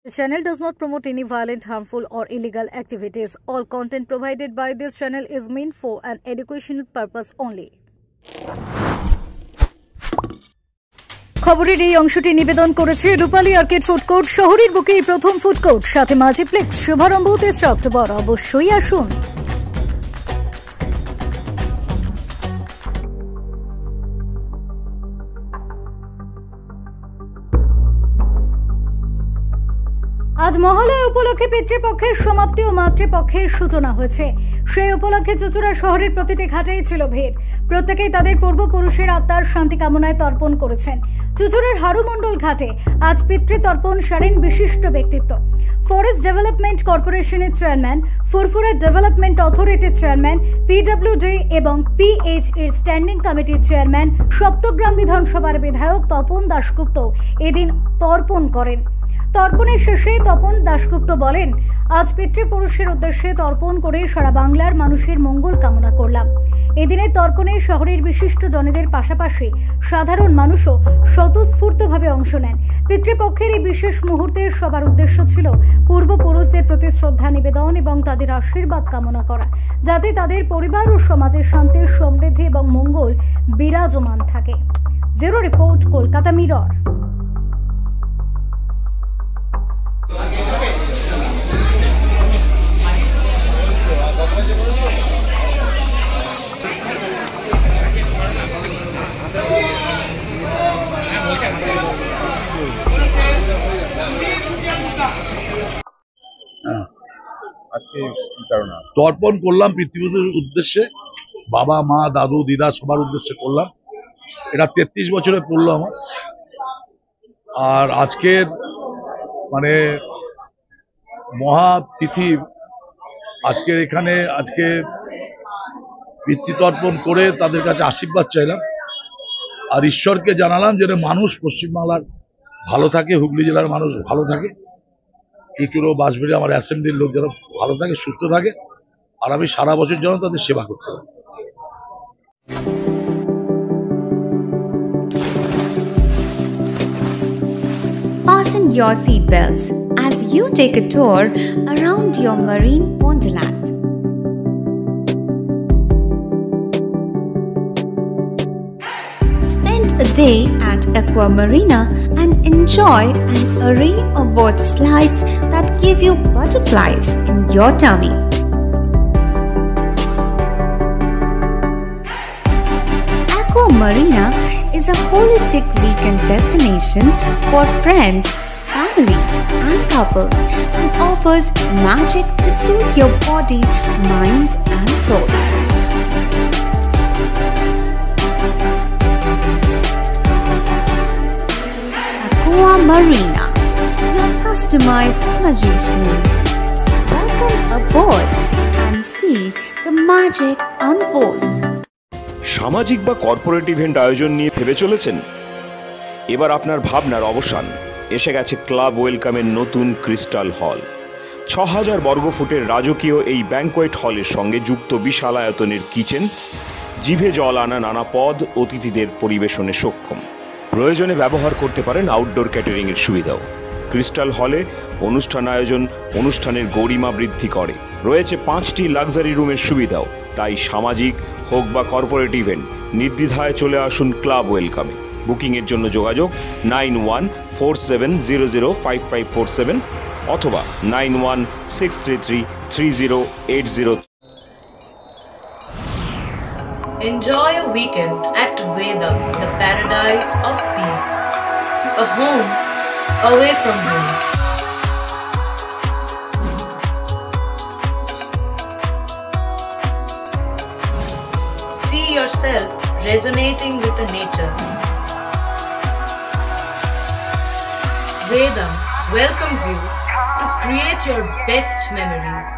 This channel does not promote any violent, harmful, or illegal activities. All content provided by this channel is meant for an educational purpose only. খবরের এই অংশটি নিবেদন করেছে রূপালী arcade food court, শহরের বুকেই প্রথম food court, সাথে multiplex. শুভারম্ভ 23 October. অবশ্যই আসুন। আজ মহালয়া উপলক্ষে পিতৃপক্ষের সমাপ্তি ও মাতৃপক্ষের সূচনা হয়েছে। সেই উপলক্ষে চুঁচুড়া শহরের প্রতিটি ঘাটেই ছিল ভিড়। প্রত্যেকেই তাদের পূর্বপুরুষের আত্মার শান্তি কামনায় তর্পণ করেছেন। চুঁচুড়ার হারুমণ্ডল ঘাটে আজ পিতৃতর্পণ সারেন বিশিষ্ট ব্যক্তিত্ব। ফরেস্ট ডেভেলপমেন্ট কর্পোরেশনের চেয়ারম্যান, ফুরফুরা ডেভেলপমেন্ট অথরিটির চেয়ারম্যান, পিডব্লিউডি এবং পিএইচ এর স্ট্যান্ডিং কমিটির চেয়ারম্যান, সপ্তগ্রাম বিধানসভার বিধায়ক তপন দাশগুপ্ত এদিন তর্পণ করেন। তর্পণের শেষে তপন দাশগুপ্ত বলেন, আজ পিতৃপুরুষের উদ্দেশ্যে তর্পণ করে সারা বাংলার মানুষের মঙ্গল কামনা করলাম। এদিনে তর্পণে শহরের বিশিষ্ট জনেদের পাশাপাশি সাধারণ মানুষও স্বতঃস্ফূর্তভাবে অংশ নেন। পিতৃপক্ষের এই বিশেষ মুহূর্তে সবার উদ্দেশ্য ছিল পূর্বপুরুষদের প্রতি শ্রদ্ধা নিবেদন এবং তাদের আশীর্বাদ কামনা করা, যাতে তাদের পরিবার ও সমাজের শান্তি, সমৃদ্ধি এবং মঙ্গল বিরাজমান থাকে। Bureau report, Kolkata mirror. আজকে কি কারণে তর্পণ করলাম পিতৃপুরুষের উদ্দেশ্যে, বাবা মা দাদু দিদা সবার উদ্দেশ্যে করলাম। এটা 33 বছরে পড়লো আমার। আর আজকের মানে মহাতিথি, আজকের এখানে আজকে পিতৃতর্পণ করে তাদের কাছে আশীর্বাদ চাইলাম আর ঈশ্বরকে জানালাম যেন মানুষ পশ্চিমবাংলার ভালো থাকে, হুগলি জেলার মানুষ ভালো থাকে, চুঁচুড়ো বাঁশবেড়ি আমার অ্যাসেম্বলির লোক যেন ভালো থাকে, সুস্থ থাকে, আর আমি সারা বছর যেন তাদের সেবা করতে পারি। Fasten your seatbelts as you take a tour around your marine wonderland. Spend a day at Aqua Marina and enjoy an array of water slides that give you butterflies in your tummy. Aqua Marina is a holistic weekend destination for friends, family, and couples and offers magic to soothe your body, mind, and soul. Aqua Marina, your customized magician. Welcome aboard and see the magic unfold. সামাজিক বা corporate event আয়োজন নিয়ে ভেবে চলেছেন? এবার আপনার ভাবনার অবসান। এসে গেছে ক্লাব ওয়েলকামের নতুন ক্রিস্টাল হল। 6000 বর্গফুটের রাজকীয় এই ব্যাংকোয়েট হলের সঙ্গে যুক্ত বিশাল আয়তনের কিচেন, জিভে জল আনা নানা পদ অতিথিদের পরিবেশনে সক্ষম। প্রয়োজনে ব্যবহার করতে পারেন আউটডোর ক্যাটারিং এর সুবিধাও। ক্রিস্টাল হলে অনুষ্ঠান আয়োজন অনুষ্ঠানের গরিমা বৃদ্ধি করে। রয়েছে 5টি লাক্সারি রুমের সুবিধাও। তাই সামাজিক হোক বা কর্পোরেট ইভেন্ট, নির্দ্বিধায় চলে আসুন ক্লাব ওয়েলকামে। বুকিংয়ের জন্য যোগাযোগ 9147005547 অথবা 9163333080। Enjoy a weekend at Vedam, the paradise of peace. A home away from home. See yourself resonating with the nature. Vedam welcomes you to create your best memories.